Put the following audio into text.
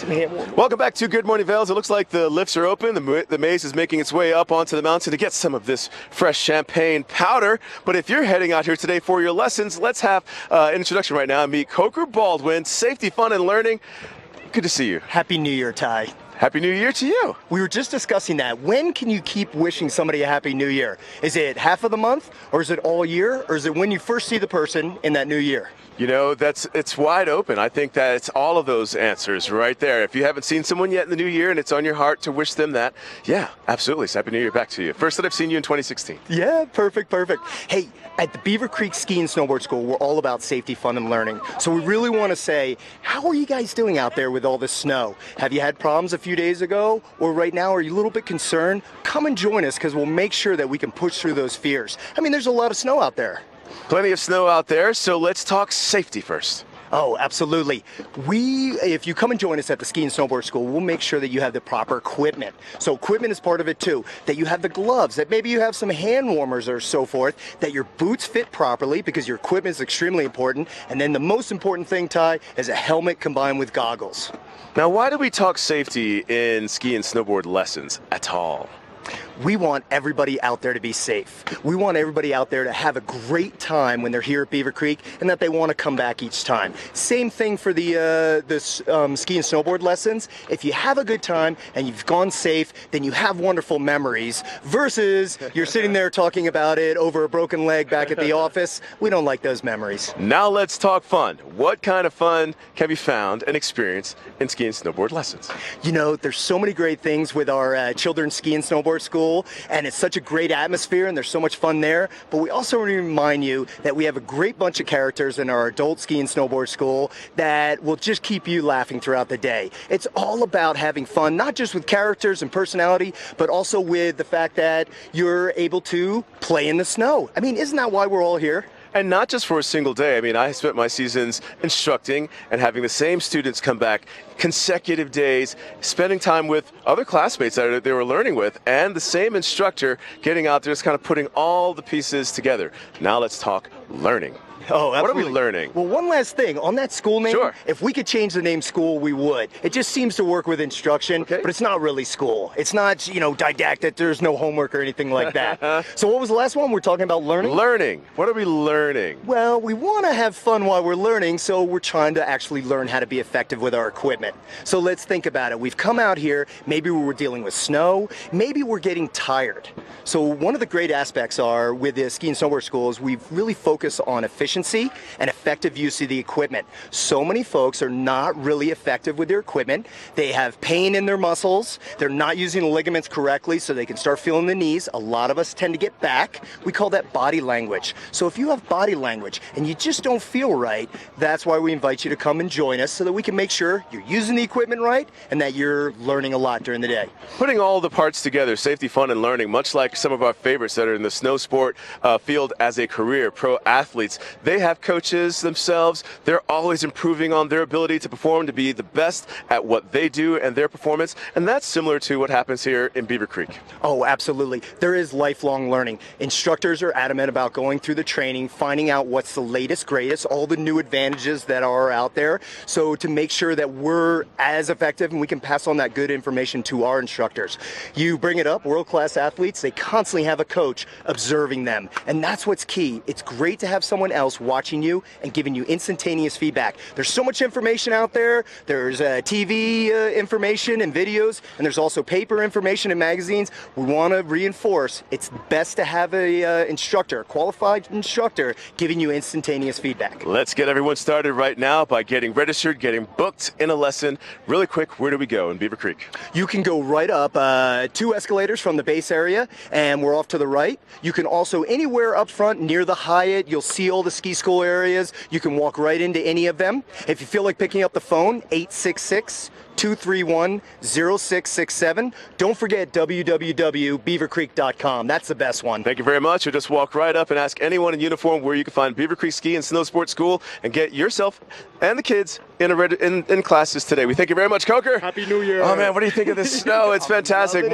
Welcome back to Good Morning Vails. It looks like the lifts are open. The maze is making its way up onto the mountain to get some of this fresh champagne powder. But if you're heading out here today for your lessons, let's have an introduction right now. Meet Coker Baldwin, Safety, Fun, and Learning. Good to see you. Happy New Year, Ty. Happy New Year to you. We were just discussing that. When can you keep wishing somebody a Happy New Year? Is it half of the month, or is it all year, or is it when you first see the person in that new year? You know, it's wide open. I think that it's all of those answers right there. If you haven't seen someone yet in the new year and it's on your heart to wish them that, yeah, absolutely. So Happy New Year back to you. First that I've seen you in 2016. Yeah, perfect. Hey, at the Beaver Creek Ski and Snowboard School, we're all about safety, fun, and learning. So we really want to say, how are you guys doing out there with all this snow? Have you had problems a few days ago? Or right now, are you a little bit concerned? Come and join us, because we'll make sure that we can push through those fears. I mean, there's a lot of snow out there. Plenty of snow out there, so let's talk safety first. Oh, absolutely. If you come and join us at the Ski and Snowboard School, we'll make sure that you have the proper equipment. So equipment is part of it too. That you have the gloves, that maybe you have some hand warmers or so forth, that your boots fit properly, because your equipment is extremely important. And then the most important thing, Ty, is a helmet combined with goggles. Now, why do we talk safety in ski and snowboard lessons at all? We want everybody out there to be safe. We want everybody out there to have a great time when they're here at Beaver Creek, and that they want to come back each time. Same thing for the ski and snowboard lessons. If you have a good time and you've gone safe, then you have wonderful memories, versus you're sitting there talking about it over a broken leg back at the office. We don't like those memories. Now let's talk fun. What kind of fun can be found and experienced in ski and snowboard lessons? You know, there's so many great things with our children's ski and snowboard school, and it's such a great atmosphere, and there's so much fun there. But we also want to remind you that we have a great bunch of characters in our adult ski and snowboard school that will just keep you laughing throughout the day. It's all about having fun, not just with characters and personality, but also with the fact that you're able to play in the snow. I mean, isn't that why we're all here? And not just for a single day. I mean, I spent my seasons instructing and having the same students come back consecutive days, spending time with other classmates that they were learning with, and the same instructor getting out there, just kind of putting all the pieces together. Now let's talk learning. Oh, absolutely. What are we learning? Well, one last thing. On that school name, Sure. If we could change the name school, we would. It just seems to work with instruction, Okay. but it's not really school. It's not, didactic. There's no homework or anything like that. So what was the last one? We're talking about learning? Learning. What are we learning? Well, we want to have fun while we're learning, so we're trying to actually learn how to be effective with our equipment. So let's think about it. We've come out here, maybe we were dealing with snow, maybe we're getting tired. So one of the great aspects are with the ski and snowboard schools, we've really focused on efficiency and effective use of the equipment. So many folks are not really effective with their equipment. They have pain in their muscles. They're not using the ligaments correctly, so they can start feeling the knees. A lot of us tend to get back. We call that body language. So if you have body language and you just don't feel right, that's why we invite you to come and join us, so that we can make sure you're using the equipment right and that you're learning a lot during the day. Putting all the parts together, safety, fun, and learning, much like some of our favorites that are in the snow sport field as a career, pro athletes, they have coaches themselves. They're always improving on their ability to perform, to be the best at what they do and their performance, and that's similar to what happens here in Beaver Creek. Oh, absolutely. There is lifelong learning. Instructors are adamant about going through the training, finding out what's the latest, greatest, all the new advantages that are out there, so to make sure that we're as effective and we can pass on that good information to our instructors. You bring it up, world-class athletes, they constantly have a coach observing them, and that's what's key. It's great to have someone else watching you and giving you instantaneous feedback. There's so much information out there. There's TV information and videos, and there's also paper information and magazines. We want to reinforce it's best to have a instructor, qualified instructor, giving you instantaneous feedback. Let's get everyone started right now by getting registered, getting booked in a lesson. Really quick, where do we go in Beaver Creek? You can go right up 2 escalators from the base area, and we're off to the right. You can also anywhere up front near the Hyatt, you'll see all the ski school areas. You can walk right into any of them. If you feel like picking up the phone, 866-231-0667. Don't forget www.beavercreek.com. That's the best one. Thank you very much. Or just walk right up and ask anyone in uniform where you can find Beaver Creek Ski and Snow Sports School and get yourself and the kids in classes today. We thank you very much, Coker. Happy New Year. Oh, man, what do you think of this snow? It's fantastic.